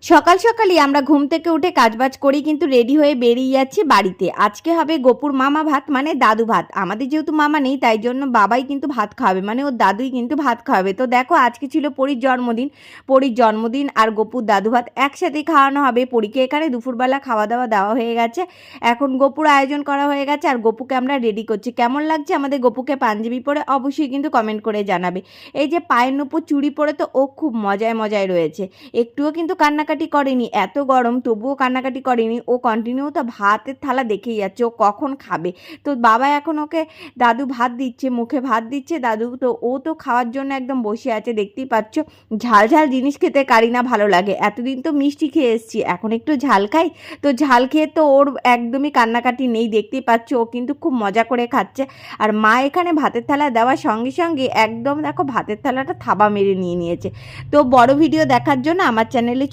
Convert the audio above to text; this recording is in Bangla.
সকাল সকালই আমরা ঘুম থেকে উঠে কাজবাজ করেই কিন্তু রেডি হয়ে বেরিয়ে যাচ্ছি বাড়িতে। আজকে হবে গোপুর মামা ভাত, মানে দাদু ভাত। আমাদের যেহেতু মামা নেই তাই জন্য বাবাই কিন্তু ভাত খাওয়াবে, মানে ওর দাদুই কিন্তু ভাত খাওয়াবে। তো দেখো, আজকে ছিল পরীর জন্মদিন। পরীর জন্মদিন আর গোপুর দাদু ভাত একসাথেই খাওয়ানো হবে। পরীকে এখানে দুপুরবেলা খাওয়া দাওয়া দেওয়া হয়ে গেছে। এখন গোপুর আয়োজন করা হয়ে গেছে আর গোপুকে আমরা রেডি করছি। কেমন লাগছে আমাদের গোপুকে পাঞ্জাবি পরে অবশ্যই কিন্তু কমেন্ট করে জানাবে। এই যে পায়ের নুপুর চুড়ি পরে তো ও খুব মজায় মজায় রয়েছে। একটুও কিন্তু কান্নাকাটি করেনি, এত গরম তবুও কান্নাকাটি করেনি। ও কন্টিনিউ তো ভাতের থালা দেখেই যাচ্ছে ও কখন খাবে। তো বাবা এখন ওকে, দাদু ভাত দিচ্ছে, মুখে ভাত দিচ্ছে দাদু, তো ও তো খাওয়ার জন্য একদম বসে আছে। দেখতেই পাচ্ছ, ঝাল ঝাল জিনিস খেতে কারি না ভালো লাগে। এতদিন তো মিষ্টি খেয়ে এসেছি, এখন একটু ঝাল খাই। তো ঝাল খেয়ে তো ওর একদমই কান্নাকাটি নেই, দেখতেই পাচ্ছ ও কিন্তু খুব মজা করে খাচ্ছে। আর মা এখানে ভাতের থালা দেওয়ার সঙ্গে সঙ্গে একদম দেখো ভাতের থালাটা থাবা মেরে নিয়ে নিয়েছে। তো বড় ভিডিও দেখার জন্য আমার চ্যানেলে